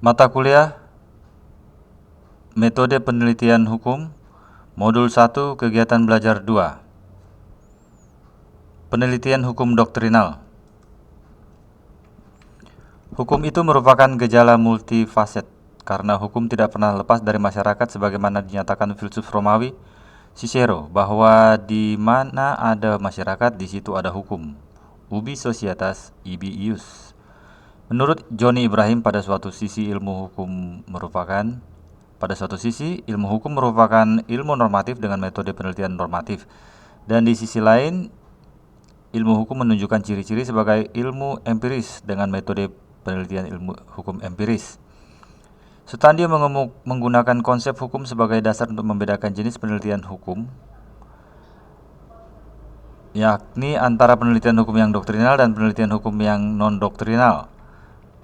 Mata kuliah Metode Penelitian Hukum, Modul 1, Kegiatan Belajar 2. Penelitian Hukum Doktrinal. Hukum itu merupakan gejala multifaset, karena hukum tidak pernah lepas dari masyarakat sebagaimana dinyatakan filsuf Romawi Cicero, bahwa di mana ada masyarakat, di situ ada hukum. Ubi societas, ibi ius. Menurut Johnny Ibrahim, pada suatu sisi ilmu hukum merupakan ilmu normatif dengan metode penelitian normatif, dan di sisi lain, ilmu hukum menunjukkan ciri-ciri sebagai ilmu empiris dengan metode penelitian ilmu hukum empiris. Sutandio menggunakan konsep hukum sebagai dasar untuk membedakan jenis penelitian hukum, yakni antara penelitian hukum yang doktrinal dan penelitian hukum yang non-doktrinal.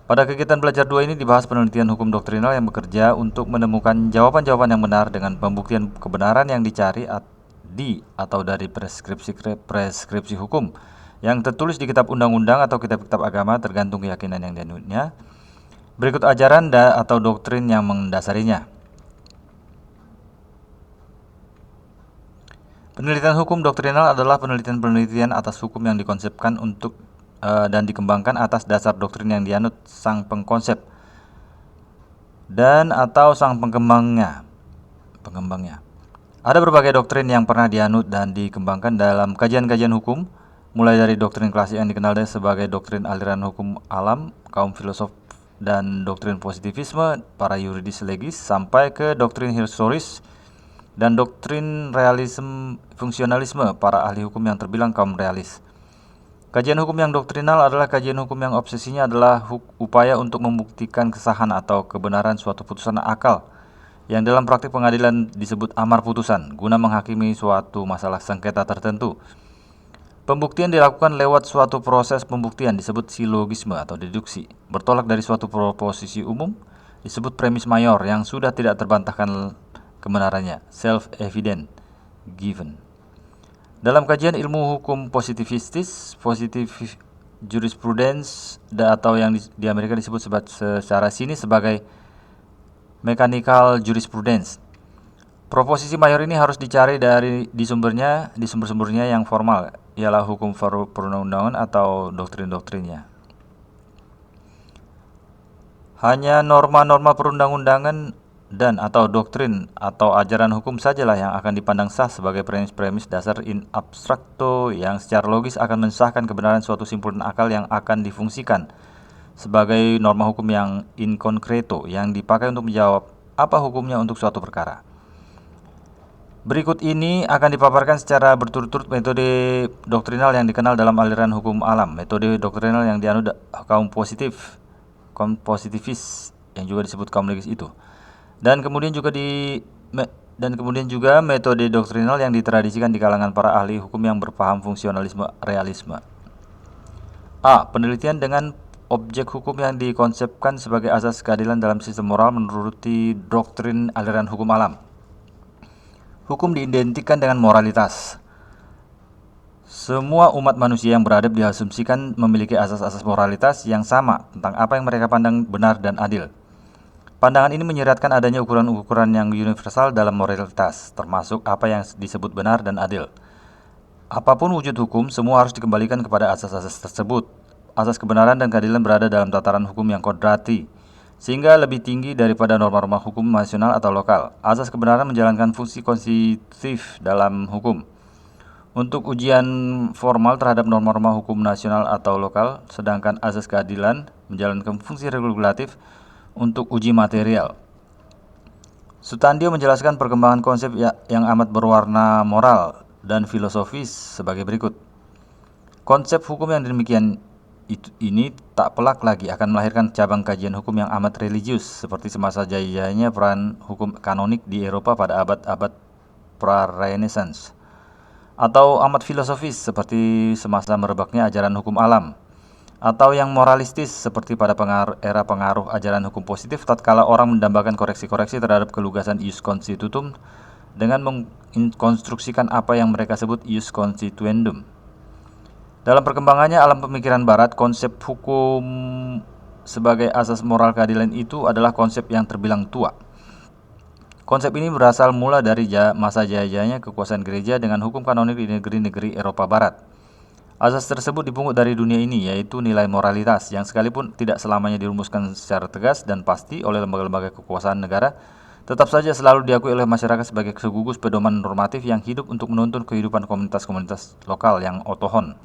Pada kegiatan belajar 2 ini dibahas penelitian hukum doktrinal yang bekerja untuk menemukan jawaban-jawaban yang benar dengan pembuktian kebenaran yang dicari atau dari preskripsi hukum yang tertulis di kitab undang-undang atau kitab-kitab agama tergantung keyakinan yang dianutnya. Berikut ajaran atau doktrin yang mendasarinya. Penelitian hukum doktrinal adalah penelitian-penelitian atas hukum yang dikonsepkan untuk dan dikembangkan atas dasar doktrin yang dianut sang pengkonsep dan atau sang pengembangnya. Ada berbagai doktrin yang pernah dianut dan dikembangkan dalam kajian-kajian hukum, mulai dari doktrin klasik yang dikenal sebagai doktrin aliran hukum alam, kaum filosof, dan doktrin positivisme, para yuridis legis, sampai ke doktrin historis dan doktrin realisme fungsionalisme, para ahli hukum yang terbilang kaum realis. Kajian hukum yang doktrinal adalah kajian hukum yang obsesinya adalah upaya untuk membuktikan kesahan atau kebenaran suatu putusan akal, yang dalam praktik pengadilan disebut amar putusan, guna menghakimi suatu masalah sengketa tertentu. Pembuktian dilakukan lewat suatu proses pembuktian disebut silogisme atau deduksi, bertolak dari suatu proposisi umum disebut premis mayor yang sudah tidak terbantahkan kebenarannya, self-evident, given. Dalam kajian ilmu hukum positivistis, positif jurisprudence, atau yang di Amerika disebut secara sini sebagai mechanical jurisprudence, proposisi mayor ini harus dicari di sumber-sumbernya yang formal, ialah hukum perundang-undangan atau doktrin-doktrinnya. Hanya norma-norma perundang-undangan dan atau doktrin atau ajaran hukum sajalah yang akan dipandang sah sebagai premis-premis dasar in abstracto yang secara logis akan mensahkan kebenaran suatu simpulan akal yang akan difungsikan sebagai norma hukum yang in concreto yang dipakai untuk menjawab apa hukumnya untuk suatu perkara. Berikut ini akan dipaparkan secara berturut-turut metode doktrinal yang dikenal dalam aliran hukum alam, metode doktrinal yang dianut kaum positivis yang juga disebut kaum legis itu. Dan kemudian juga metode doktrinal yang ditradisikan di kalangan para ahli hukum yang berpaham fungsionalisme realisme. A. Penelitian dengan objek hukum yang dikonsepkan sebagai asas keadilan dalam sistem moral menuruti doktrin aliran hukum alam. Hukum diidentikan dengan moralitas. Semua umat manusia yang beradab diasumsikan memiliki asas-asas moralitas yang sama tentang apa yang mereka pandang benar dan adil. Pandangan ini menyiratkan adanya ukuran-ukuran yang universal dalam moralitas, termasuk apa yang disebut benar dan adil. Apapun wujud hukum, semua harus dikembalikan kepada asas-asas tersebut. Asas kebenaran dan keadilan berada dalam tataran hukum yang kodrati, sehingga lebih tinggi daripada norma-norma hukum nasional atau lokal. Asas kebenaran menjalankan fungsi konstitutif dalam hukum. Untuk ujian formal terhadap norma-norma hukum nasional atau lokal, sedangkan asas keadilan menjalankan fungsi regulatif untuk uji material. Sutandio menjelaskan perkembangan konsep yang amat berwarna moral dan filosofis sebagai berikut. Konsep hukum yang demikian ini tak pelak lagi akan melahirkan cabang kajian hukum yang amat religius, seperti semasa jaya-jayanya peran hukum kanonik di Eropa pada abad-abad pra-Renaissance, atau amat filosofis seperti semasa merebaknya ajaran hukum alam, atau yang moralistis seperti pada era pengaruh ajaran hukum positif tatkala orang mendambakan koreksi-koreksi terhadap kelugasan ius constitutum dengan mengkonstruksikan apa yang mereka sebut ius constituendum. Dalam perkembangannya alam pemikiran barat, konsep hukum sebagai asas moral keadilan itu adalah konsep yang terbilang tua. Konsep ini berasal mula dari masa jaya-jayanya kekuasaan gereja dengan hukum kanonik di negeri-negeri Eropa Barat. Asas tersebut dipungut dari dunia ini, yaitu nilai moralitas, yang sekalipun tidak selamanya dirumuskan secara tegas dan pasti oleh lembaga-lembaga kekuasaan negara, tetap saja selalu diakui oleh masyarakat sebagai segugus pedoman normatif yang hidup untuk menuntun kehidupan komunitas-komunitas lokal yang otohon,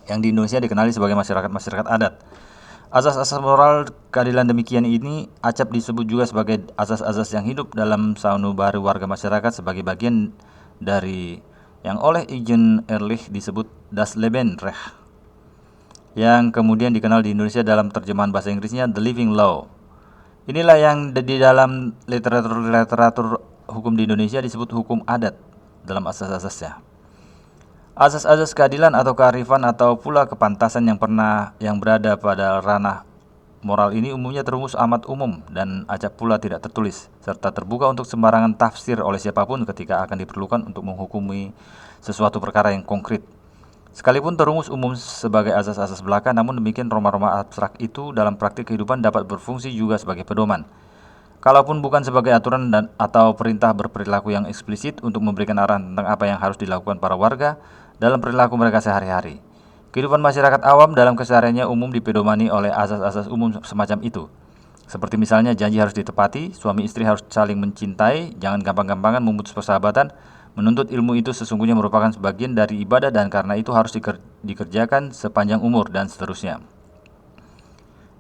yang di Indonesia dikenali sebagai masyarakat-masyarakat adat. Asas-asas moral keadilan demikian ini acap disebut juga sebagai asas-asas yang hidup dalam sanubari warga masyarakat sebagai bagian dari yang oleh Eugene Ehrlich disebut Das Lebensrecht, yang kemudian dikenal di Indonesia dalam terjemahan bahasa Inggrisnya The Living Law. Inilah yang di dalam literatur hukum di Indonesia disebut hukum adat dalam asas-asasnya. Asas-asas keadilan atau kearifan atau pula kepantasan yang berada pada ranah moral ini umumnya terumus amat umum dan acap pula tidak tertulis, serta terbuka untuk sembarangan tafsir oleh siapapun ketika akan diperlukan untuk menghukumi sesuatu perkara yang konkret. Sekalipun terumus umum sebagai asas-asas belaka, namun demikian roma-roma abstrak itu dalam praktik kehidupan dapat berfungsi juga sebagai pedoman. Kalaupun bukan sebagai aturan atau perintah berperilaku yang eksplisit untuk memberikan arahan tentang apa yang harus dilakukan para warga dalam perilaku mereka sehari-hari. Kehidupan masyarakat awam dalam kesehariannya umum dipedomani oleh asas-asas umum semacam itu. Seperti misalnya janji harus ditepati, suami istri harus saling mencintai, jangan gampang-gampangan memutus persahabatan, menuntut ilmu itu sesungguhnya merupakan sebagian dari ibadah dan karena itu harus dikerjakan sepanjang umur, dan seterusnya.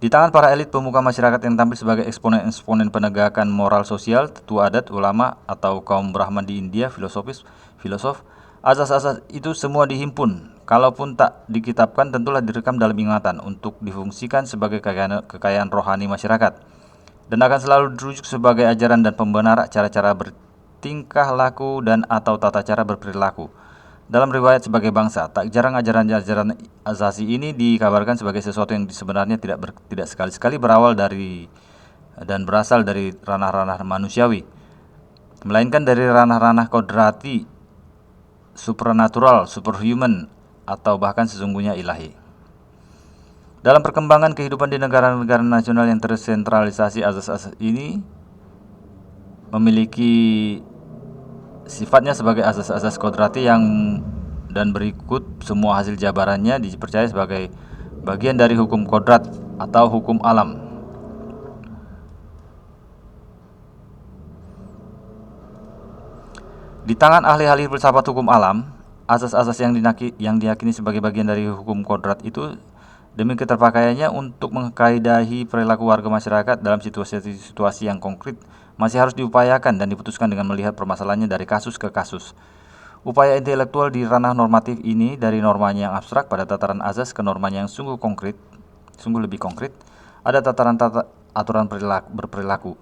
Di tangan para elit pemuka masyarakat yang tampil sebagai eksponen-eksponen penegakan moral sosial, tetua adat, ulama, atau kaum Brahman di India, filosof, asas-asas itu semua dihimpun. Kalaupun tak dikitabkan, tentulah direkam dalam ingatan untuk difungsikan sebagai kekayaan rohani masyarakat, dan akan selalu dirujuk sebagai ajaran dan pembenar cara-cara bertingkah laku dan atau tata cara berperilaku dalam riwayat sebagai bangsa. Tak jarang ajaran-ajaran asasi ini dikabarkan sebagai sesuatu yang sebenarnya tidak sekali-sekali berawal dari dan berasal dari ranah-ranah manusiawi, melainkan dari ranah-ranah kodrati, supranatural, superhuman, atau bahkan sesungguhnya ilahi. Dalam perkembangan kehidupan di negara-negara nasional yang tersentralisasi, asas-asas ini memiliki sifatnya sebagai asas-asas kodrati dan berikut semua hasil jabarannya dipercaya sebagai bagian dari hukum kodrat atau hukum alam. Di tangan ahli-ahli filsafat hukum alam, asas-asas yang diyakini sebagai bagian dari hukum kodrat itu demi keterpakaiannya untuk mengkaidahi perilaku warga masyarakat dalam situasi-situasi yang konkret masih harus diupayakan dan diputuskan dengan melihat permasalahannya dari kasus ke kasus. Upaya intelektual di ranah normatif ini dari normanya yang abstrak pada tataran azas ke normanya yang sungguh lebih konkret, ada tataran aturan berperilaku,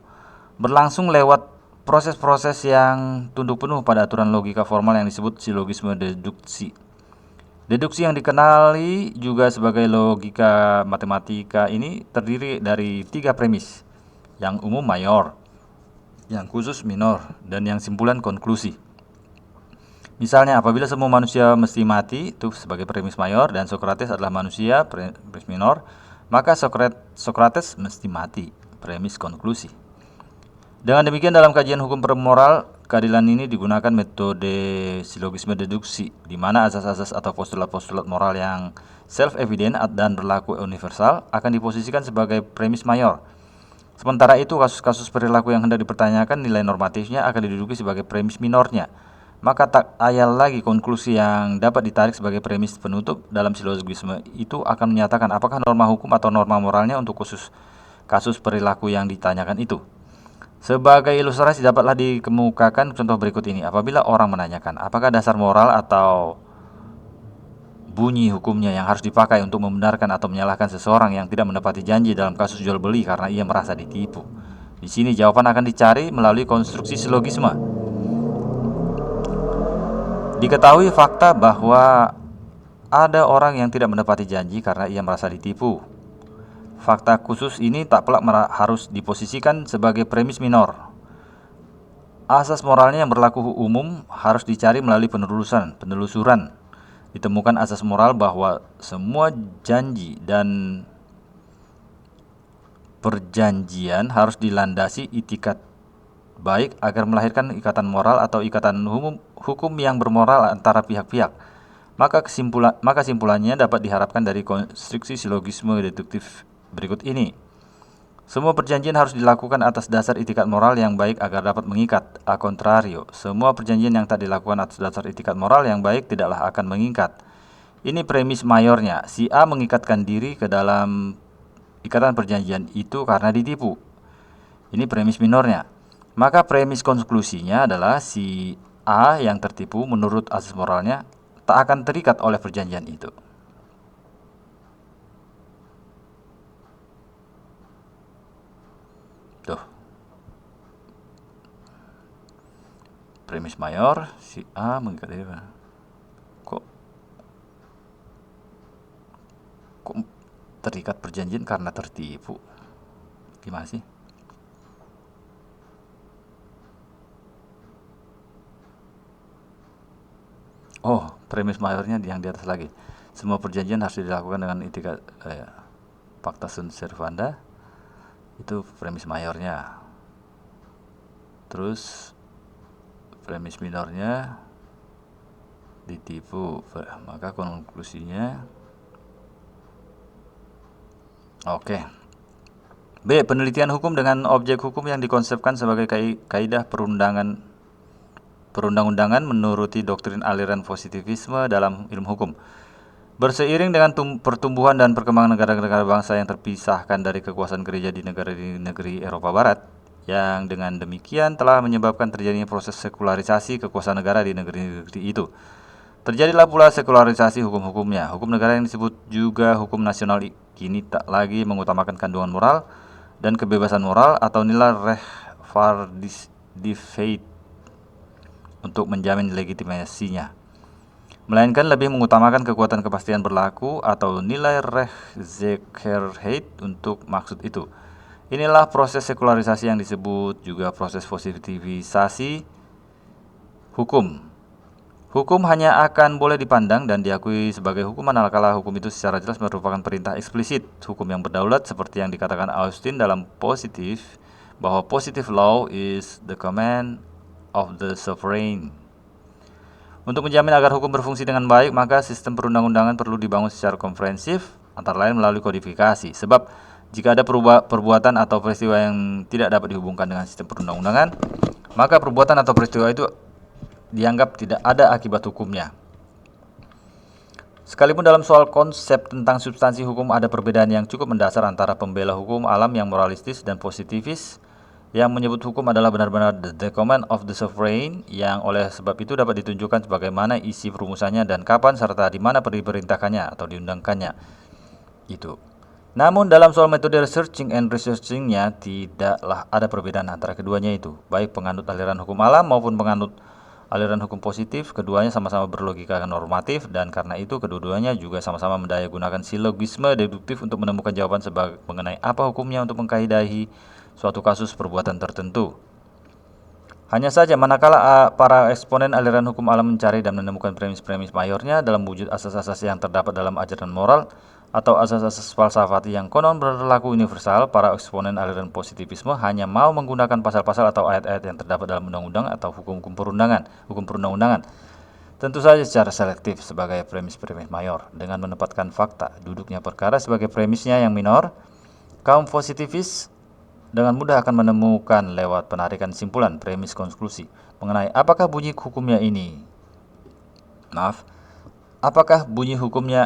berlangsung lewat proses-proses yang tunduk penuh pada aturan logika formal yang disebut silogisme deduksi. Deduksi yang dikenali juga sebagai logika matematika ini terdiri dari 3 premis, yang umum mayor, yang khusus minor, dan yang simpulan konklusi. Misalnya, apabila semua manusia mesti mati, itu sebagai premis mayor, dan Socrates adalah manusia, premis minor, maka Socrates mesti mati, premis konklusi. Dengan demikian, dalam kajian hukum moral keadilan ini digunakan metode silogisme deduksi, di mana asas-asas atau postulat-postulat moral yang self-evident dan berlaku universal akan diposisikan sebagai premis mayor. Sementara itu, kasus-kasus perilaku yang hendak dipertanyakan nilai normatifnya akan diduduki sebagai premis minornya. Maka tak ayal lagi konklusi yang dapat ditarik sebagai premis penutup dalam silogisme itu akan menyatakan apakah norma hukum atau norma moralnya untuk kasus perilaku yang ditanyakan itu. Sebagai ilustrasi dapatlah dikemukakan contoh berikut ini. Apabila orang menanyakan apakah dasar moral atau bunyi hukumnya yang harus dipakai untuk membenarkan atau menyalahkan seseorang yang tidak menepati janji dalam kasus jual beli karena ia merasa ditipu. Di sini jawaban akan dicari melalui konstruksi silogisme. Diketahui fakta bahwa ada orang yang tidak menepati janji karena ia merasa ditipu. Fakta khusus ini tak pelak harus diposisikan sebagai premis minor. Asas moralnya yang berlaku umum harus dicari melalui penelusuran. Ditemukan asas moral bahwa semua janji dan perjanjian harus dilandasi itikat baik agar melahirkan ikatan moral atau ikatan hukum yang bermoral antara pihak-pihak. Maka kesimpulannya dapat diharapkan dari konstruksi silogisme deduktif berikut ini. Semua perjanjian harus dilakukan atas dasar itikat moral yang baik agar dapat mengikat. A contrario, semua perjanjian yang tak dilakukan atas dasar itikat moral yang baik tidaklah akan mengikat. Ini premis mayornya. Si A mengikatkan diri ke dalam ikatan perjanjian itu karena ditipu. Ini premis minornya. Maka premis konklusinya adalah si A yang tertipu menurut asas moralnya tak akan terikat oleh perjanjian itu. Tuh. Premis mayor, si A mengikat diri. Kok terikat perjanjian karena tertipu? Gimana sih? Oh, premis mayornya yang di atas lagi. Semua perjanjian harus dilakukan dengan itikat pacta sunt servanda. Itu premis mayornya. Terus premis minornya ditipu. Maka konklusinya oke. B. Penelitian hukum dengan objek hukum yang dikonsepkan sebagai kaidah perundang-undangan menuruti doktrin aliran positivisme dalam ilmu hukum. Berseiring dengan pertumbuhan dan perkembangan negara-negara bangsa yang terpisahkan dari kekuasaan gereja di negeri Eropa Barat, yang dengan demikian telah menyebabkan terjadinya proses sekularisasi kekuasaan negara di negeri-negeri itu. Terjadilah pula sekularisasi hukum-hukumnya. Hukum negara yang disebut juga hukum nasional kini tak lagi mengutamakan kandungan moral dan kebebasan moral atau nilai Rechtvaardigheid untuk menjamin legitimasinya, melainkan lebih mengutamakan kekuatan kepastian berlaku atau nilai Rechtszekerheid untuk maksud itu. Inilah proses sekularisasi yang disebut juga proses positivisasi hukum. Hukum hanya akan boleh dipandang dan diakui sebagai hukuman manakala hukum itu secara jelas merupakan perintah eksplisit. Hukum yang berdaulat seperti yang dikatakan Austin dalam Positif, bahwa positive law is the command of the sovereign. Untuk menjamin agar hukum berfungsi dengan baik, maka sistem perundang-undangan perlu dibangun secara komprehensif, antara lain melalui kodifikasi. Sebab jika ada perbuatan atau peristiwa yang tidak dapat dihubungkan dengan sistem perundang-undangan, maka perbuatan atau peristiwa itu dianggap tidak ada akibat hukumnya. Sekalipun dalam soal konsep tentang substansi hukum ada perbedaan yang cukup mendasar antara pembela hukum alam yang moralistis dan positivis, yang menyebut hukum adalah benar-benar the command of the sovereign, yang oleh sebab itu dapat ditunjukkan sebagaimana isi perumusannya dan kapan serta di mana diperintahkannya atau diundangkannya. Itu. Namun dalam soal metode researching and researchingnya tidaklah ada perbedaan antara keduanya itu, baik penganut aliran hukum alam maupun penganut aliran hukum positif. Keduanya sama-sama berlogika normatif, dan karena itu kedua-duanya juga sama-sama mendaya gunakan silogisme deduktif untuk menemukan jawaban mengenai apa hukumnya untuk mengkaidahi suatu kasus perbuatan tertentu. Hanya saja manakala para eksponen aliran hukum alam mencari dan menemukan premis-premis mayornya dalam wujud asas-asas yang terdapat dalam ajaran moral atau asas-asas falsafati yang konon berlaku universal, para eksponen aliran positivisme hanya mau menggunakan pasal-pasal atau ayat-ayat yang terdapat dalam undang-undang atau hukum perundang-undangan, tentu saja secara selektif sebagai premis-premis mayor, dengan menempatkan fakta duduknya perkara sebagai premisnya yang minor. Kaum positivis dengan mudah akan menemukan lewat penarikan simpulan premis konklusi mengenai apakah bunyi hukumnya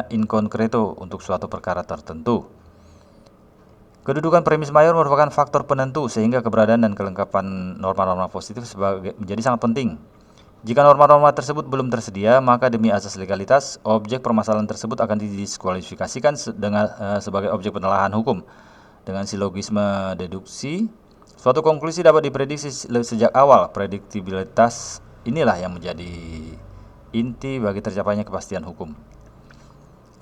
in concreto untuk suatu perkara tertentu. Kedudukan premis mayor merupakan faktor penentu sehingga keberadaan dan kelengkapan norma-norma positif menjadi sangat penting. Jika norma-norma tersebut belum tersedia, maka demi asas legalitas, objek permasalahan tersebut akan didiskualifikasikan sebagai objek penelaahan hukum. Dengan silogisme deduksi, suatu konklusi dapat diprediksi sejak awal. Prediktibilitas inilah yang menjadi inti bagi tercapainya kepastian hukum.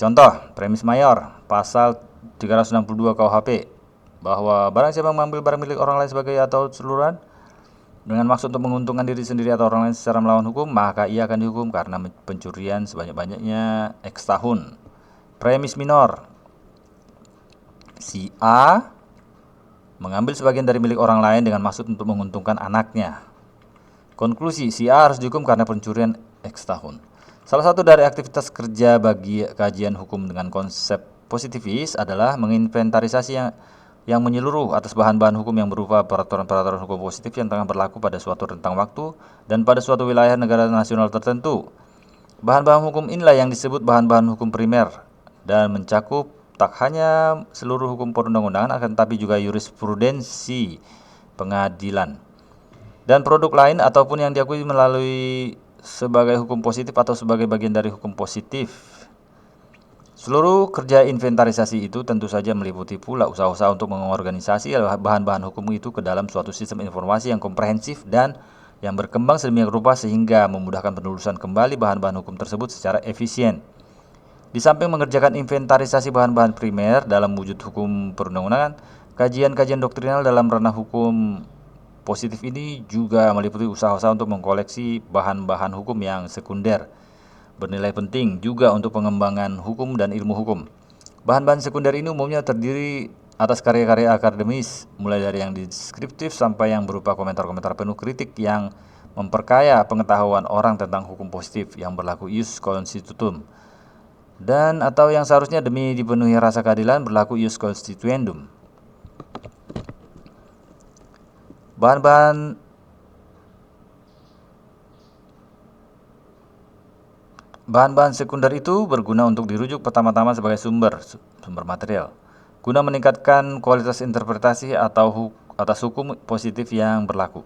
Contoh, premis mayor, pasal 362 KUHP, bahwa barang siapa mengambil barang milik orang lain sebagai atau seluruhan dengan maksud untuk menguntungkan diri sendiri atau orang lain secara melawan hukum, maka ia akan dihukum karena pencurian sebanyak-banyaknya X tahun. Premis minor, si A mengambil sebagian dari milik orang lain dengan maksud untuk menguntungkan anaknya. Konklusi, si A harus dihukum karena pencurian X tahun. Salah satu dari aktivitas kerja bagi kajian hukum dengan konsep positivis adalah menginventarisasi yang menyeluruh atas bahan-bahan hukum yang berupa peraturan-peraturan hukum positif yang tengah berlaku pada suatu rentang waktu dan pada suatu wilayah negara nasional tertentu. Bahan-bahan hukum inilah yang disebut bahan-bahan hukum primer dan mencakup tak hanya seluruh hukum perundang-undangan akan tetapi juga jurisprudensi pengadilan dan produk lain ataupun yang diakui melalui sebagai hukum positif atau sebagai bagian dari hukum positif. Seluruh kerja inventarisasi itu tentu saja meliputi pula usaha-usaha untuk mengorganisasi bahan-bahan hukum itu ke dalam suatu sistem informasi yang komprehensif dan yang berkembang sedemikian rupa sehingga memudahkan penelusuran kembali bahan-bahan hukum tersebut secara efisien. Di samping mengerjakan inventarisasi bahan-bahan primer dalam wujud hukum perundang-undangan, kajian-kajian doktrinal dalam ranah hukum positif ini juga meliputi usaha-usaha untuk mengkoleksi bahan-bahan hukum yang sekunder, bernilai penting juga untuk pengembangan hukum dan ilmu hukum. Bahan-bahan sekunder ini umumnya terdiri atas karya-karya akademis, mulai dari yang deskriptif sampai yang berupa komentar-komentar penuh kritik yang memperkaya pengetahuan orang tentang hukum positif yang berlaku ius constitutum, dan atau yang seharusnya demi dipenuhi rasa keadilan berlaku ius constituendum. Bahan-bahan sekunder itu berguna untuk dirujuk pertama-tama sebagai sumber material, guna meningkatkan kualitas interpretasi atas hukum positif yang berlaku.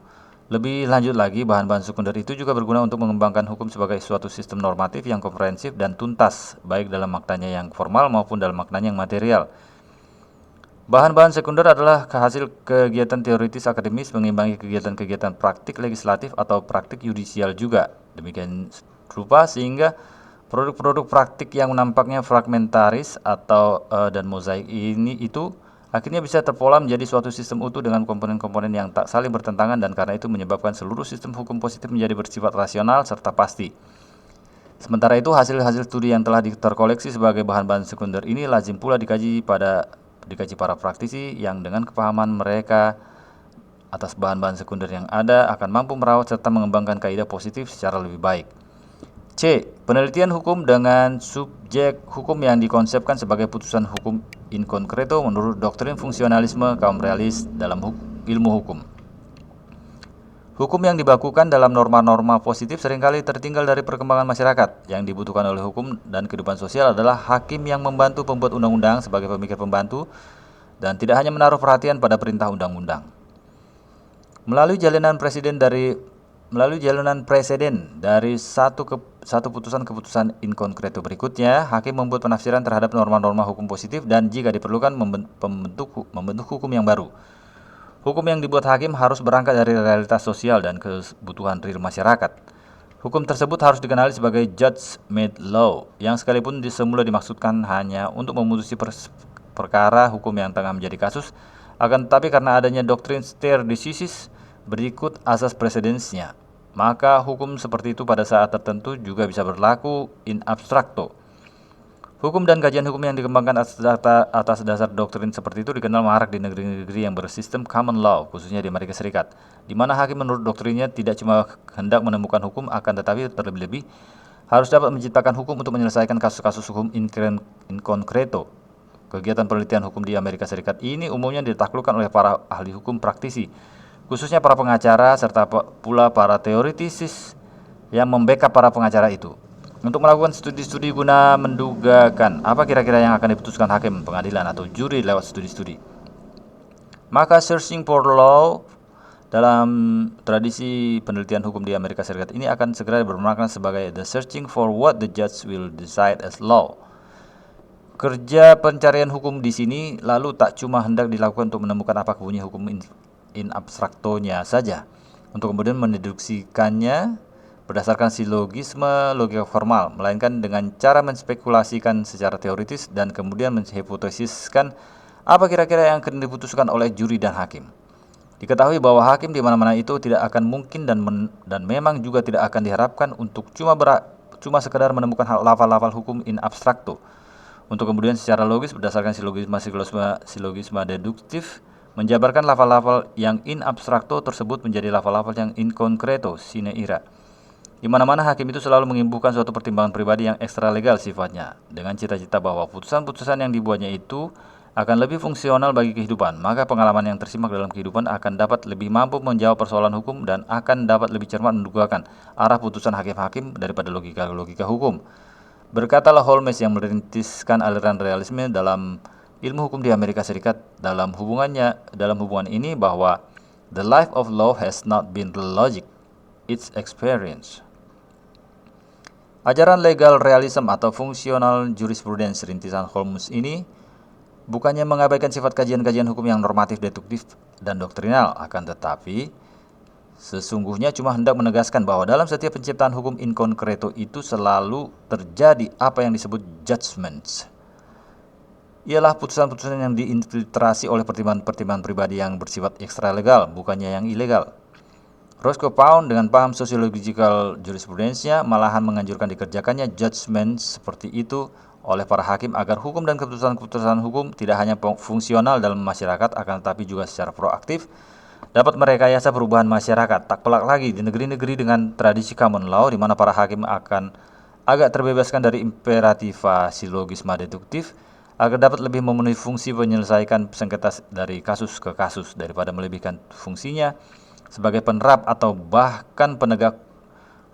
Lebih lanjut lagi, bahan-bahan sekunder itu juga berguna untuk mengembangkan hukum sebagai suatu sistem normatif yang komprehensif dan tuntas, baik dalam maknanya yang formal maupun dalam maknanya yang material. Bahan-bahan sekunder adalah hasil kegiatan teoritis akademis mengimbangi kegiatan-kegiatan praktik legislatif atau praktik yudisial juga. Demikian rupa sehingga produk-produk praktik yang nampaknya fragmentaris dan mozaik itu akhirnya bisa terpola menjadi suatu sistem utuh dengan komponen-komponen yang tak saling bertentangan dan karena itu menyebabkan seluruh sistem hukum positif menjadi bersifat rasional serta pasti. Sementara itu, hasil-hasil studi yang telah terkoleksi sebagai bahan-bahan sekunder ini lazim pula dikaji para praktisi yang dengan kepahaman mereka atas bahan-bahan sekunder yang ada akan mampu merawat serta mengembangkan kaidah positif secara lebih baik. C. Penelitian hukum dengan subjek hukum yang dikonsepkan sebagai putusan hukum in concreto menurut doktrin fungsionalisme kaum realis dalam ilmu hukum. Hukum yang dibakukan dalam norma-norma positif seringkali tertinggal dari perkembangan masyarakat. Yang dibutuhkan oleh hukum dan kehidupan sosial adalah hakim yang membantu pembuat undang-undang sebagai pemikir pembantu dan tidak hanya menaruh perhatian pada perintah undang-undang. Melalui jalinan preseden dari satu putusan-keputusan in concreto berikutnya, hakim membuat penafsiran terhadap norma-norma hukum positif dan jika diperlukan membentuk hukum yang baru. Hukum yang dibuat hakim harus berangkat dari realitas sosial dan kebutuhan real masyarakat. Hukum tersebut harus dikenali sebagai judge-made law, yang sekalipun semula dimaksudkan hanya untuk memutusi perkara hukum yang tengah menjadi kasus, akan tetapi karena adanya doktrin stare decisis berikut asas presedensnya, maka hukum seperti itu pada saat tertentu juga bisa berlaku in abstracto. Hukum dan kajian hukum yang dikembangkan atas dasar doktrin seperti itu dikenal marak di negeri-negeri yang bersistem common law, khususnya di Amerika Serikat, di mana hakim menurut doktrinnya tidak cuma hendak menemukan hukum, akan tetapi terlebih-lebih harus dapat menciptakan hukum untuk menyelesaikan kasus-kasus hukum in concreto. Kegiatan penelitian hukum di Amerika Serikat ini umumnya ditaklukkan oleh para ahli hukum praktisi, khususnya para pengacara serta pula para teoretisis yang membackup para pengacara itu, untuk melakukan studi-studi guna mendugakan apa kira-kira yang akan diputuskan hakim, pengadilan, atau juri lewat studi-studi. Maka searching for law dalam tradisi penelitian hukum di Amerika Serikat ini akan segera bermakna sebagai the searching for what the judge will decide as law. Kerja pencarian hukum di sini lalu tak cuma hendak dilakukan untuk menemukan apa bunyi hukum in abstractonya saja, untuk kemudian mendeduksikannya berdasarkan silogisme logika formal, melainkan dengan cara menspekulasikan secara teoritis dan kemudian menghipotesiskan apa kira-kira yang akan diputuskan oleh juri dan hakim. Diketahui bahwa hakim di mana-mana itu tidak akan mungkin dan memang juga tidak akan diharapkan untuk cuma sekedar menemukan lafal-lafal hukum in abstracto, untuk kemudian secara logis berdasarkan silogisme deduktif menjabarkan lafal-lafal yang in abstrakto tersebut menjadi lafal-lafal yang in concreto sine ira. Di mana-mana hakim itu selalu mengimbuhkan suatu pertimbangan pribadi yang ekstra legal sifatnya, dengan cita-cita bahwa putusan-putusan yang dibuatnya itu akan lebih fungsional bagi kehidupan, maka pengalaman yang tersimak dalam kehidupan akan dapat lebih mampu menjawab persoalan hukum dan akan dapat lebih cermat mendugakan arah putusan hakim-hakim daripada logika-logika hukum. Berkatalah Holmes yang merintiskan aliran realisme dalam ilmu hukum di Amerika Serikat dalam hubungan ini bahwa the life of law has not been logic, it's experience. Ajaran legal realism atau fungsional jurisprudence rintisan Holmes ini bukannya mengabaikan sifat kajian-kajian hukum yang normatif, deduktif, dan doktrinal, akan tetapi sesungguhnya cuma hendak menegaskan bahwa dalam setiap penciptaan hukum in concreto itu selalu terjadi apa yang disebut judgments. Ialah putusan-putusan yang diinfiltrasi oleh pertimbangan-pertimbangan pribadi yang bersifat ekstralegal, bukannya yang ilegal. Roscoe Pound dengan paham sosiological jurisprudence-nya malahan menganjurkan dikerjakannya judgment seperti itu oleh para hakim agar hukum dan keputusan-keputusan hukum tidak hanya fungsional dalam masyarakat akan tetapi juga secara proaktif dapat merekayasa perubahan masyarakat. Tak pelak lagi di negeri-negeri dengan tradisi common law di mana para hakim akan agak terbebaskan dari imperativa silogisma deduktif agar dapat lebih memenuhi fungsi menyelesaikan sengketa dari kasus ke kasus daripada melebihkan fungsinya sebagai penerap atau bahkan penegak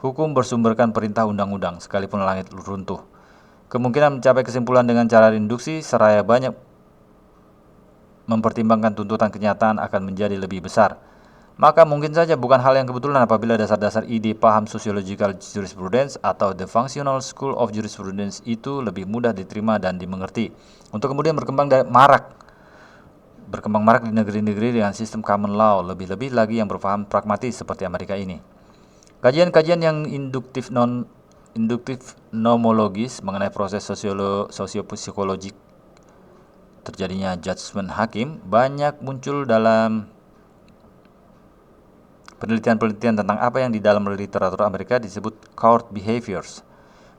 hukum bersumberkan perintah undang-undang sekalipun langit runtuh. Kemungkinan mencapai kesimpulan dengan cara induksi seraya banyak mempertimbangkan tuntutan kenyataan akan menjadi lebih besar. Maka mungkin saja bukan hal yang kebetulan apabila dasar-dasar ide paham sociological jurisprudence atau the functional school of jurisprudence itu lebih mudah diterima dan dimengerti untuk kemudian berkembang marak di negeri-negeri dengan sistem common law, lebih-lebih lagi yang berpaham pragmatis seperti Amerika ini. Kajian-kajian yang induktif nomologis mengenai proses sosiopsikologik terjadinya judgment hakim banyak muncul dalam penelitian-penelitian tentang apa yang di dalam literatur Amerika disebut court behaviors.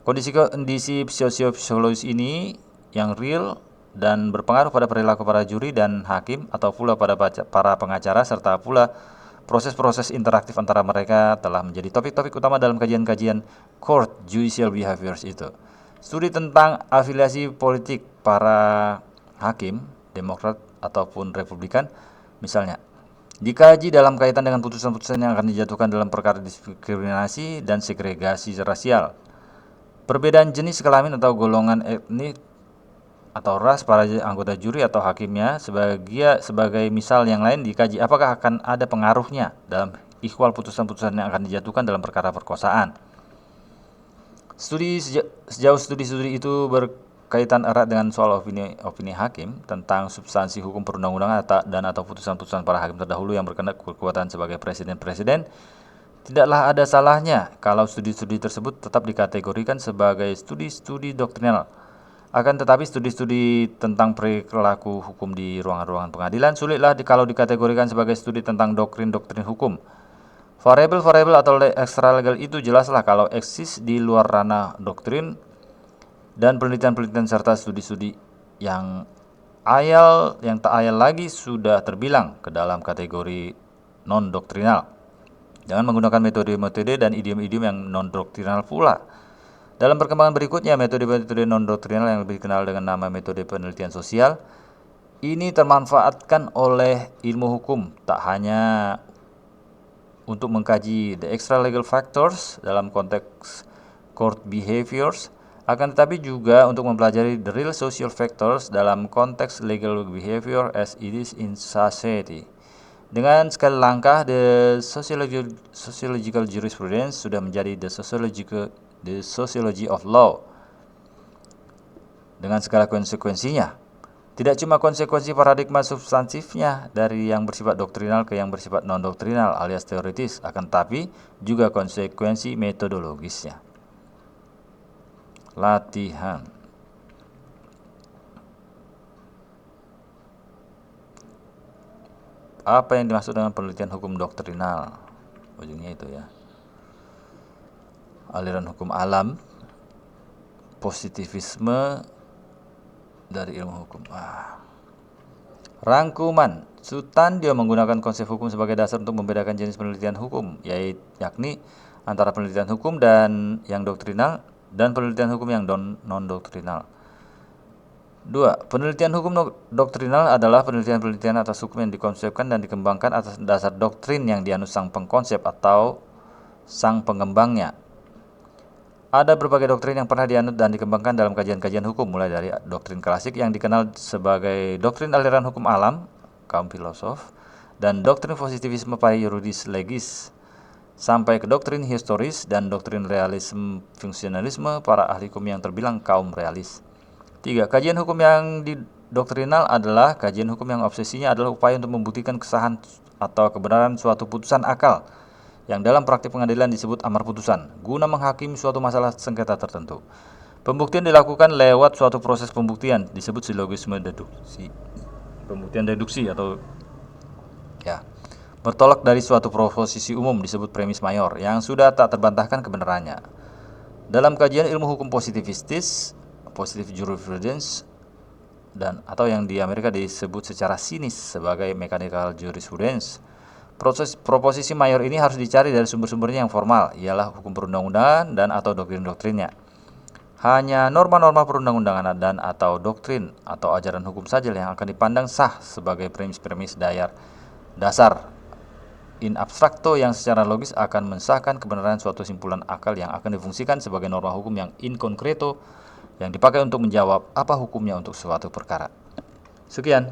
Kondisi-kondisi sosiopsikologis ini yang real dan berpengaruh pada perilaku para juri dan hakim atau pula pada para pengacara serta pula proses-proses interaktif antara mereka telah menjadi topik-topik utama dalam kajian-kajian court judicial behaviors itu. Studi tentang afiliasi politik para hakim, Demokrat ataupun Republikan, misalnya, dikaji dalam kaitan dengan putusan-putusan yang akan dijatuhkan dalam perkara diskriminasi dan segregasi rasial. Perbedaan jenis kelamin atau golongan etnik atau ras para anggota juri atau hakimnya sebagai misal yang lain dikaji apakah akan ada pengaruhnya dalam ikhwal putusan-putusan yang akan dijatuhkan dalam perkara perkosaan. Sejauh studi itu berkaitan erat dengan soal opini hakim tentang substansi hukum perundang-undangan dan atau putusan-putusan para hakim terdahulu yang berkekuatan sebagai presiden-presiden, tidaklah ada salahnya kalau studi-studi tersebut tetap dikategorikan sebagai studi-studi doktrinal. Akan tetapi studi-studi tentang perilaku hukum di ruangan-ruangan pengadilan sulitlah kalau dikategorikan sebagai studi tentang doktrin-doktrin hukum. Variabel-variabel atau ekstralegal itu jelaslah kalau eksis di luar ranah doktrin dan penelitian-penelitian serta studi-studi yang tak ayal lagi sudah terbilang ke dalam kategori non-doktrinal dengan menggunakan metode-metode dan idiom-idiom yang non-doktrinal pula. Dalam perkembangan berikutnya, metode-metode non-doktrinal yang lebih dikenal dengan nama metode penelitian sosial ini termanfaatkan oleh ilmu hukum tak hanya untuk mengkaji the extra legal factors dalam konteks court behaviors, akan tetapi juga untuk mempelajari the real social factors dalam konteks legal behavior as it is in society. Dengan sekali langkah, the sociological jurisprudence sudah menjadi the sociology of law dengan segala konsekuensinya. Tidak cuma konsekuensi paradigma substantifnya dari yang bersifat doktrinal ke yang bersifat non-doktrinal alias teoritis, akan tapi juga konsekuensi metodologisnya. Latihan. Apa yang dimaksud dengan penelitian hukum doktrinal? Ujungnya itu ya. Aliran hukum alam, positivisme dari ilmu hukum. Rangkuman Sutandio menggunakan konsep hukum sebagai dasar untuk membedakan jenis penelitian hukum, yakni antara penelitian hukum dan yang doktrinal dan penelitian hukum yang non-doktrinal. 2. Penelitian hukum doktrinal adalah penelitian-penelitian atas hukum yang dikonsepkan dan dikembangkan atas dasar doktrin yang dianut sang pengkonsep atau sang pengembangnya. Ada berbagai doktrin yang pernah dianut dan dikembangkan dalam kajian-kajian hukum, mulai dari doktrin klasik yang dikenal sebagai doktrin aliran hukum alam, kaum filosof, dan doktrin positivisme para yuridis legis, sampai ke doktrin historis dan doktrin realisme fungsionalisme para ahli hukum yang terbilang kaum realis. 3. Kajian hukum yang doktrinal adalah kajian hukum yang obsesinya adalah upaya untuk membuktikan kesahan atau kebenaran suatu putusan akal yang dalam praktik pengadilan disebut amar putusan, guna menghakimi suatu masalah sengketa tertentu. Pembuktian dilakukan lewat suatu proses pembuktian disebut silogisme deduksi. Pembuktian deduksi atau bertolak dari suatu proposisi umum disebut premis mayor yang sudah tak terbantahkan kebenarannya. Dalam kajian ilmu hukum positivistis, positive jurisprudence, dan atau yang di Amerika disebut secara sinis sebagai mechanical jurisprudence, proposisi mayor ini harus dicari dari sumber-sumbernya yang formal, ialah hukum perundang-undangan dan atau doktrin-doktrinnya. Hanya norma-norma perundang-undangan dan atau doktrin atau ajaran hukum saja yang akan dipandang sah sebagai premis-premis dasar in abstracto yang secara logis akan mensahkan kebenaran suatu simpulan akal yang akan difungsikan sebagai norma hukum yang in concreto yang dipakai untuk menjawab apa hukumnya untuk suatu perkara. Sekian.